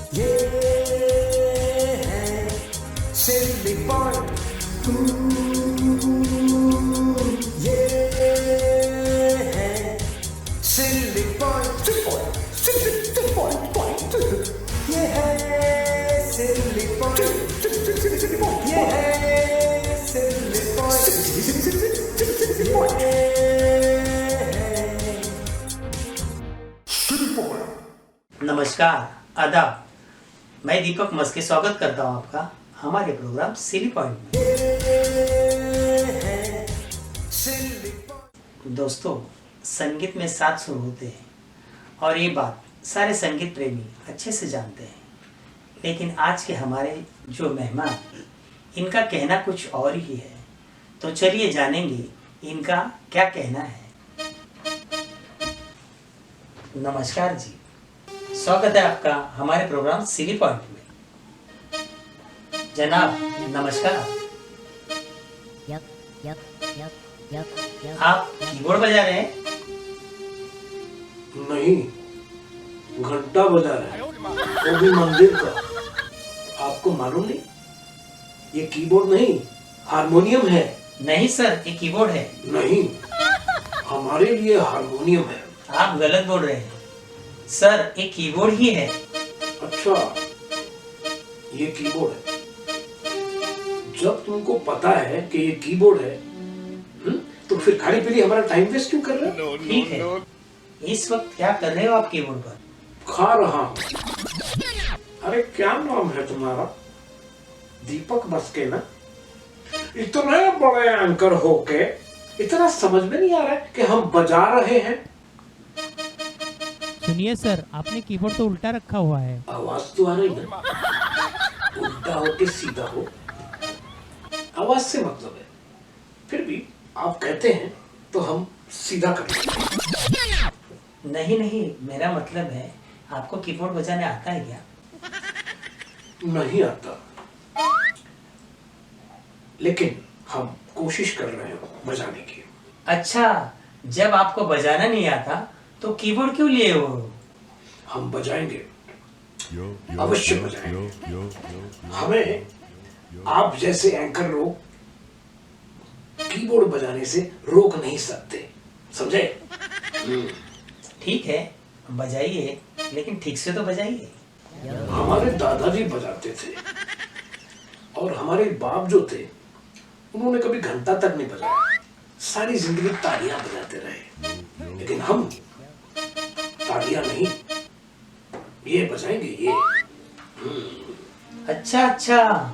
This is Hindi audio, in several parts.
ये है सिल्ली पॉइंट, ये है सिल्ली पॉइंट, सिल्ली पॉइंट, ये है सिल्ली पॉइंट, ये है सिल्ली पॉइंट। नमस्कार, आदाब। मैं दीपक मस्के स्वागत करता हूं आपका हमारे प्रोग्राम सिली पॉइंट में। दोस्तों, संगीत में 7 सुर होते हैं और ये बात सारे संगीत प्रेमी अच्छे से जानते हैं। लेकिन आज के हमारे जो मेहमान, इनका कहना कुछ और ही है। तो चलिए जानेंगे इनका क्या कहना है। नमस्कार जी, स्वागत है आपका हमारे प्रोग्राम सिली पॉइंट में। जनाब नमस्कार। आप कीबोर्ड बजा रहे हैं? नहीं, घंटा बजा रहा है, वो भी मंदिर का। आपको मालूम नहीं? ये कीबोर्ड नहीं, हारमोनियम है। नहीं सर, ये कीबोर्ड है। नहीं, हमारे लिए हारमोनियम है। आप गलत बोल रहे हैं सर, ये कीबोर्ड ही है। अच्छा, ये कीबोर्ड है। जब तुमको पता है कि ये कीबोर्ड है, तो फिर खाली पीली हमारा टाइम वेस्ट क्यों कर रहे हो? ठीक है, इस वक्त क्या कर रहे हो आप कीबोर्ड पर? खा रहा हूँ। अरे क्या नाम है तुम्हारा? दीपक मस्के ना? इतने बड़े एंकर होके इतना समझ में नहीं आ रहा है कि हम बजा रहे हैं। सुनिए सर, आपने कीबोर्ड तो उल्टा रखा हुआ है। आवाज तो आ रही है, उल्टा हो के सीधा हो, आवाज से मतलब है। फिर भी आप कहते हैं तो हम सीधा कर लेंगे। नहीं नहीं, मेरा मतलब है आपको कीबोर्ड बजाने आता है क्या? नहीं आता, लेकिन हम कोशिश कर रहे हैं बजाने की। अच्छा, जब आपको बजाना नहीं आता तो कीबोर्ड क्यों लिए हो? हम बजाएंगे, अवश्य बजाएंगे। हमें आप जैसे एंकर लोग कीबोर्ड बजाने से रोक नहीं सकते, समझे? ठीक है, बजाइए, लेकिन ठीक से तो बजाइए। हमारे दादाजी बजाते थे और हमारे बाप जो थे, उन्होंने कभी घंटा तक नहीं बजाया। सारी जिंदगी तालियां बजाते रहे। लेकिन हम तालियां नहीं, ये बजाएंगे, ये। अच्छा अच्छा,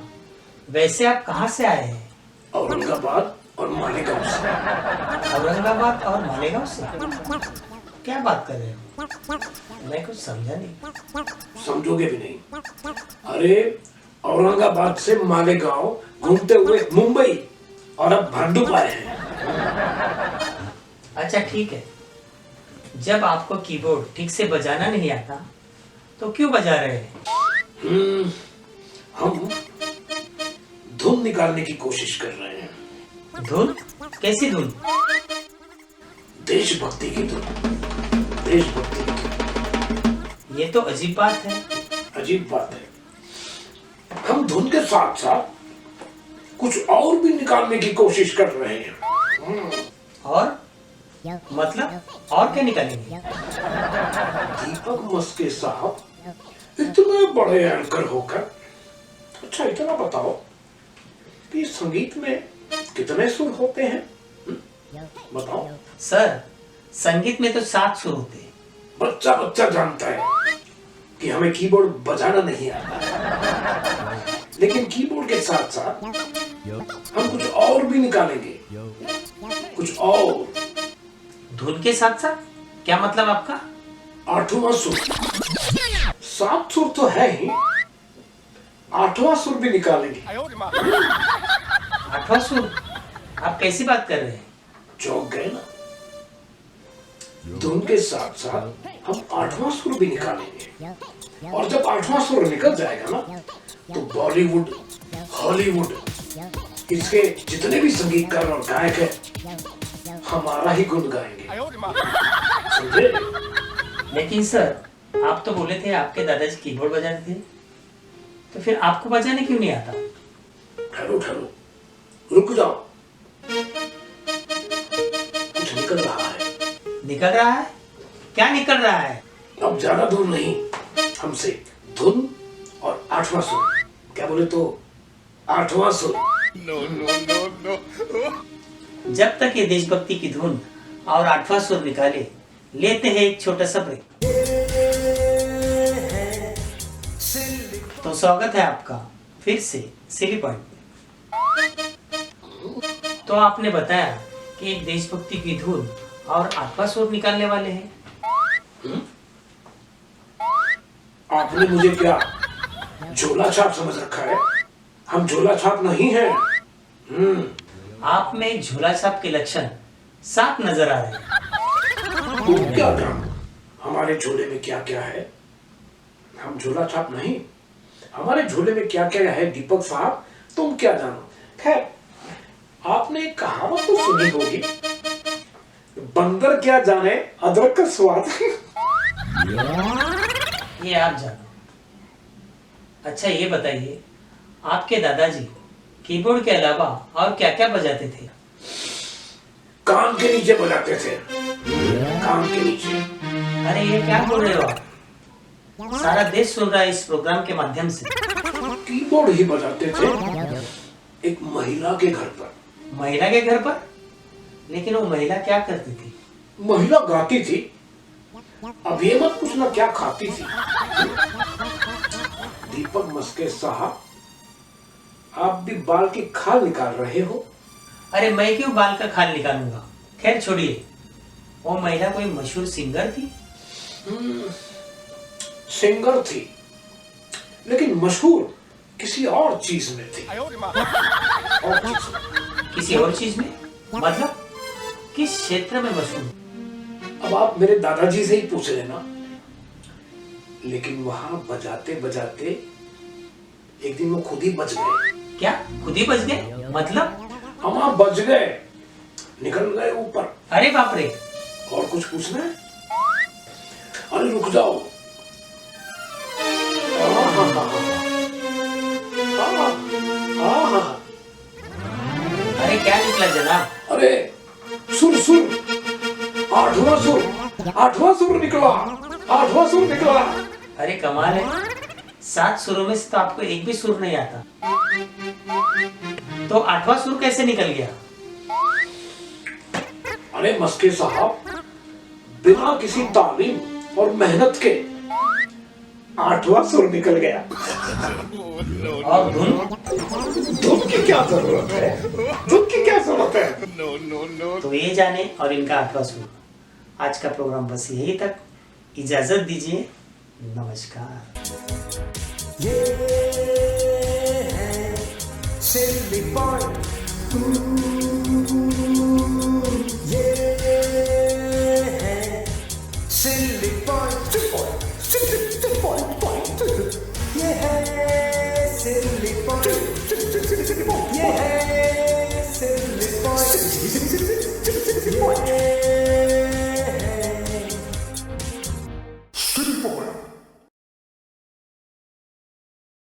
वैसे आप कहाँ से आए हैं? औरंगाबाद और मालेगांव से। औरंगाबाद और मालेगांव से? क्या बात कर रहे हो? मैं कुछ समझा नहीं। समझोगे भी नहीं। अरे औरंगाबाद से मालेगांव घूमते हुए मुंबई और अब भांडुप आए हैं। अच्छा ठीक है, जब आपको कीबोर्ड ठीक से बजाना नहीं आता तो क्यों बजा रहे हैं? हम धुन निकालने की कोशिश कर रहे हैं। धुन? कैसी धुन? देशभक्ति की धुन। देशभक्ति की। ये तो अजीब बात है। अजीब बात है। हम धुन के साथ साथ कुछ और भी निकालने की कोशिश कर रहे हैं। और मतलब और क्या निकालेंगे? दीपक मस्के साहब इतने बड़े एंकर होकर, अच्छा इतना बताओ कि संगीत में कितने सुर होते हैं? बताओ। सर, संगीत में तो 7 सुर होते हैं। बच्चा बच्चा जानता है कि हमें कीबोर्ड बजाना नहीं आता है। लेकिन कीबोर्ड के साथ साथ हम कुछ और भी निकालेंगे, कुछ और। धुन के साथ साथ? क्या मतलब आपका? 8वां सुर। 7 सुर तो है ही, 8वां सुर भी निकालेंगे। 8वां सुर? आप कैसी बात कर रहे हैं? चौंक गए ना? धुन के साथ साथ हम 8वां सुर भी निकालेंगे। और जब 8वां सुर निकल जाएगा ना, तो बॉलीवुड, हॉलीवुड, इसके जितने भी संगीतकार और गायक हैं, हमारा ही गुण गाएंगे, समझे? लेकिन सर, आप तो बोले थे आपके दादाजी कीबोर्ड बजाते थे, तो फिर आपको बजाने क्यों नहीं आता? ठहरो ठहरो, रुक जाओ, कुछ निकल रहा है। निकल रहा है? क्या निकल रहा है? अब ज्यादा दूर नहीं, हमसे धुन और 8वां सुर, क्या बोले तो 8वां सुर। जब तक ये देशभक्ति की धुन और 8वां सुर निकाले, लेते हैं एक छोटा सा ब्रेक। तो स्वागत है आपका फिर से सिली पॉइंट में। तो आपने बताया कि एक देशभक्ति की धुन और 8वां सुर निकालने वाले हैं। आपने मुझे क्या झोला छाप समझ रखा है? हम झोला छाप नहीं हैं। आप में झोला छाप के लक्षण साफ नजर आ रहे हैं। तुम क्या जानो हमारे झोले में क्या क्या है? हम झोला छाप नहीं, हमारे झोले में क्या क्या है दीपक साहब, तुम क्या जानो। खैर, आपने एक कहावत तो सुनी होगी, बंदर क्या जाने अदरक का स्वाद। ये आप जानो। अच्छा ये बताइए, आपके दादाजी कीबोर्ड के अलावा और क्या क्या बजाते थे? कान के नीचे बजाते थे, कान के नीचे। अरे ये क्या बोल रहे हो आप? सारा देश सुन रहा है इस प्रोग्राम के माध्यम से। कीबोर्ड ही बजाते थे एक महिला के घर पर। महिला के घर पर? लेकिन वो महिला क्या करती थी? महिला गाती थी, अब ये मत पूछना क्या खाती थी। दीपक मस्के साहब, आप भी बाल की खाल निकाल रहे हो। अरे मैं क्यों बाल का खाल निकालूंगा? खैर छोड़िए, वो महिला कोई मशहूर सिंगर थी? सिंगर थी, लेकिन मशहूर किसी और चीज में थी। और चीज में। किसी और चीज में? मतलब किस क्षेत्र में मशहूर? अब आप मेरे दादाजी से ही पूछ लेना। लेकिन वहां बजाते बजाते एक दिन वो खुद ही बच गए। क्या खुद ही बच गए? मतलब? हम बच गए, निकल गए ऊपर। अरे बाप रे! और कुछ पूछना है? अरे रुक जाओ। अरे क्या निकला जनाब? अरे सुर सुर, 8वां सुर, 8वां सुर निकला, 8वां सुर निकला। अरे कमाल है, 7 सुरों में से तो आपको एक भी सुर नहीं आता, तो 8वां सुर कैसे निकल गया? अरे मस्के साहब, बिना किसी तालीम और मेहनत के 8वां सुर निकल गया। और धुन? धुन की क्या जरूरत है? धुन की क्या जरूरत है? तो ये जाने और इनका 8वां सुर। आज का प्रोग्राम बस यही तक, इजाजत दीजिए, नमस्कार। ये है सिली पॉइंट।